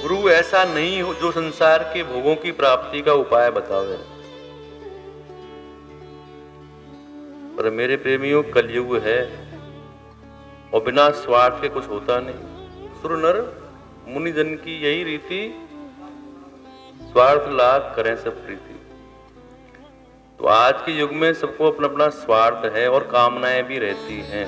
गुरु ऐसा नहीं हो जो संसार के भोगों की प्राप्ति का उपाय बतावे। पर मेरे प्रेमियों, कलयुग है और बिना स्वार्थ के कुछ होता नहीं। सुर नर मुनिजन की यही रीति, स्वार्थ लाग करें सब प्रीति। तो आज के युग में सबको अपना अपना स्वार्थ है और कामनाएं भी रहती हैं।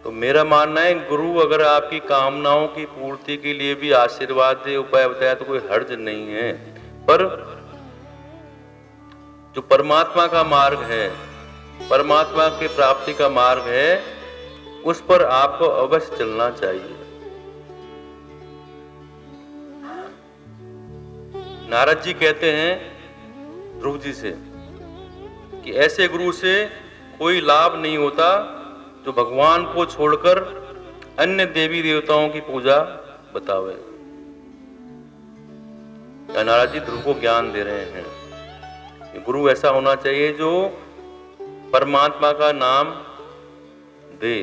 तो मेरा मानना है, गुरु अगर आपकी कामनाओं की पूर्ति के लिए भी आशीर्वाद दे, उपाय बताया, तो कोई हर्ज नहीं है। पर जो परमात्मा का मार्ग है, परमात्मा के प्राप्ति का मार्ग है, उस पर आपको अवश्य चलना चाहिए। नारद जी कहते हैं ध्रुव जी से कि ऐसे गुरु से कोई लाभ नहीं होता जो भगवान को छोड़कर अन्य देवी देवताओं की पूजा बतावे। नारद जी ध्रुव को ज्ञान दे रहे हैं कि गुरु ऐसा होना चाहिए जो परमात्मा का नाम दे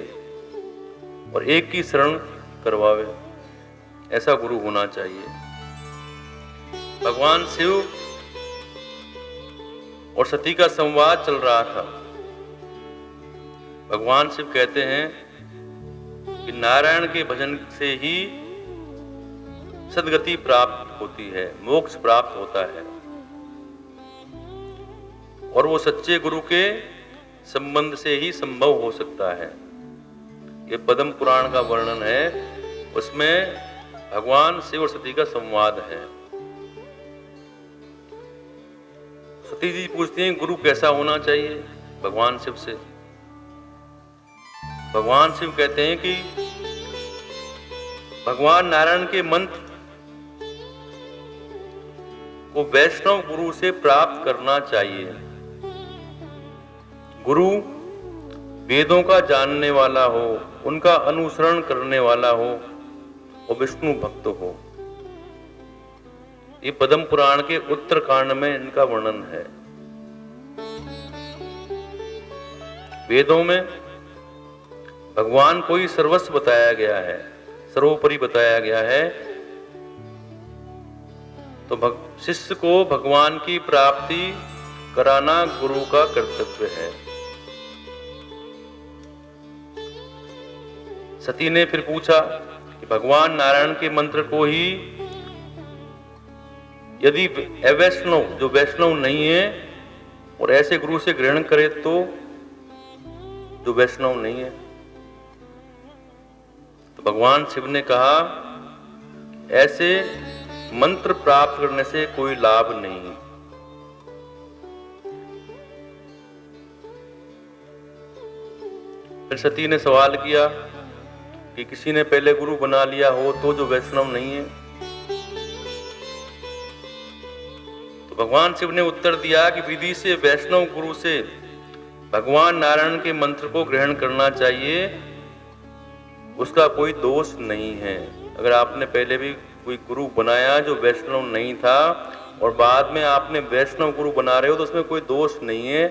और एक की शरण करवावे। ऐसा गुरु होना चाहिए। भगवान शिव और सती का संवाद चल रहा था। भगवान शिव कहते हैं कि नारायण के भजन से ही सद्गति प्राप्त होती है, मोक्ष प्राप्त होता है, और वो सच्चे गुरु के संबंध से ही संभव हो सकता है। ये पद्म पुराण का वर्णन है, उसमें भगवान शिव और सती का संवाद है। सती जी पूछती हैं गुरु कैसा होना चाहिए भगवान शिव से। भगवान शिव कहते हैं कि भगवान नारायण के मंत्र को वैष्णव गुरु से प्राप्त करना चाहिए। गुरु वेदों का जानने वाला हो, उनका अनुसरण करने वाला हो और विष्णु भक्त हो। ये पद्म पुराण के उत्तरकांड में इनका वर्णन है। वेदों में भगवान को ही सर्वस्व बताया गया है, सर्वोपरि बताया गया है। तो शिष्य को भगवान की प्राप्ति कराना गुरु का कर्तव्य है। सती ने फिर पूछा कि भगवान नारायण के मंत्र को ही यदि अवैष्णव, जो वैष्णव नहीं है, और ऐसे गुरु से ग्रहण करे तो जो वैष्णव नहीं है, तो भगवान शिव ने कहा ऐसे मंत्र प्राप्त करने से कोई लाभ नहीं। फिर सती ने सवाल किया कि किसी ने पहले गुरु बना लिया हो तो जो वैष्णव नहीं है। तो भगवान शिव ने उत्तर दिया कि विधि से वैष्णव गुरु से भगवान नारायण के मंत्र को ग्रहण करना चाहिए, उसका कोई दोष नहीं है। अगर आपने पहले भी कोई गुरु बनाया जो वैष्णव नहीं था और बाद में आपने वैष्णव गुरु बना रहे हो, तो उसमें कोई दोष नहीं है।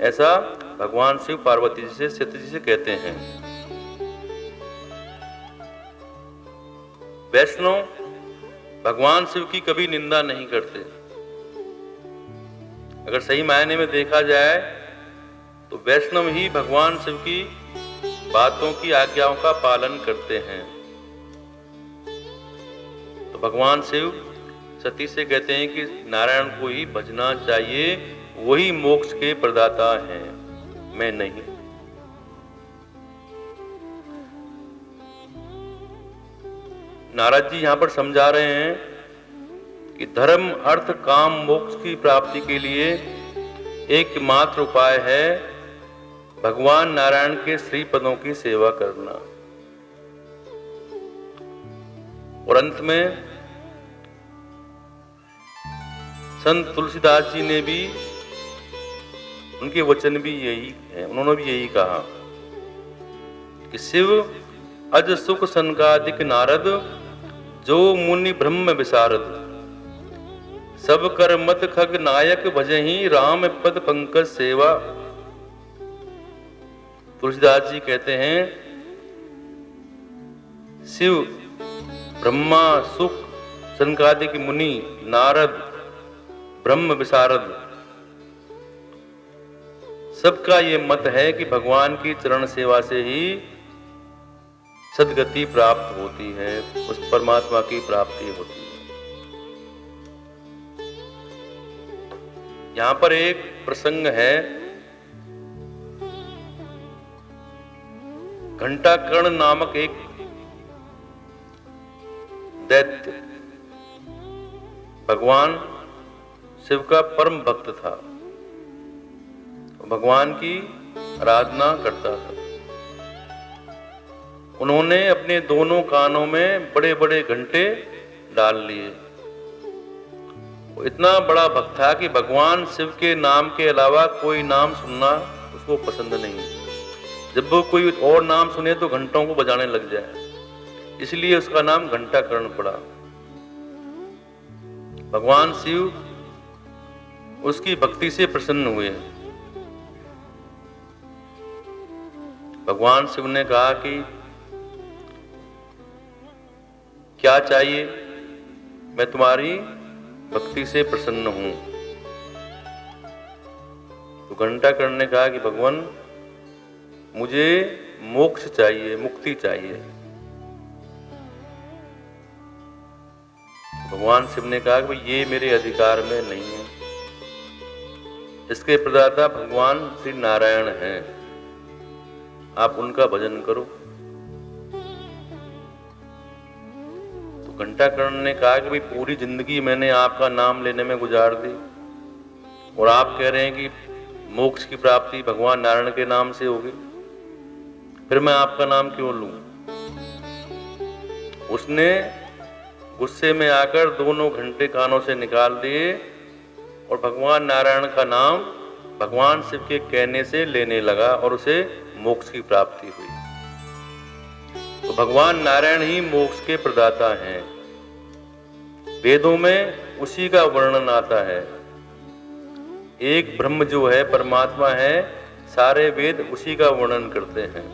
ऐसा भगवान शिव पार्वती जी से, सती जी से कहते हैं। वैष्णव भगवान शिव की कभी निंदा नहीं करते। अगर सही मायने में देखा जाए तो वैष्णव ही भगवान शिव की बातों की, आज्ञाओं का पालन करते हैं। तो भगवान शिव सती से कहते हैं कि नारायण को ही भजना चाहिए, वही मोक्ष के प्रदाता हैं, मैं नहीं। नारद जी यहां पर समझा रहे हैं कि धर्म, अर्थ, काम, मोक्ष की प्राप्ति के लिए एकमात्र उपाय है भगवान नारायण के श्री पदों की सेवा करना। और अंत में संत तुलसीदास जी ने भी, उनके वचन भी यही है, उन्होंने भी यही कहा कि शिव अज सुख संगादिक नारद, जो मुनि ब्रह्म विशारद, सब कर मत खग नायक भजहि, राम पद पंकज सेवा। तुलसीदास जी कहते हैं शिव ब्रह्मा, सुक, सनकादिक मुनि, नारद, ब्रह्म विशारद, सबका ये मत है कि भगवान की चरण सेवा से ही सद्गति प्राप्त होती है, उस परमात्मा की प्राप्ति होती है। यहां पर एक प्रसंग है, घंटाकर्ण नामक एक दैत्य भगवान शिव का परम भक्त था, भगवान की आराधना करता था। उन्होंने अपने दोनों कानों में बड़े बड़े घंटे डाल लिए। वो इतना बड़ा भक्त था कि भगवान शिव के नाम के अलावा कोई नाम सुनना उसको पसंद नहीं। जब वो कोई और नाम सुने तो घंटों को बजाने लग जाए, इसलिए उसका नाम घंटाकर्ण पड़ा। भगवान शिव उसकी भक्ति से प्रसन्न हुए। भगवान शिव ने कहा कि क्या चाहिए, मैं तुम्हारी भक्ति से प्रसन्न हूं। तो घंटाकर्ण ने कहा कि भगवान मुझे मोक्ष चाहिए, मुक्ति चाहिए। भगवान शिव ने कहा कि ये मेरे अधिकार में नहीं है, इसके प्रदाता भगवान श्री नारायण हैं, आप उनका भजन करो। तो घंटाकर्ण ने कहा कि भाई पूरी जिंदगी मैंने आपका नाम लेने में गुजार दी और आप कह रहे हैं कि मोक्ष की प्राप्ति भगवान नारायण के नाम से होगी, फिर मैं आपका नाम क्यों लूं? उसने गुस्से में आकर दोनों घंटे कानों से निकाल दिए और भगवान नारायण का नाम भगवान शिव के कहने से लेने लगा और उसे मोक्ष की प्राप्ति हुई। तो भगवान नारायण ही मोक्ष के प्रदाता हैं। वेदों में उसी का वर्णन आता है। एक ब्रह्म जो है, परमात्मा है, सारे वेद उसी का वर्णन करते हैं।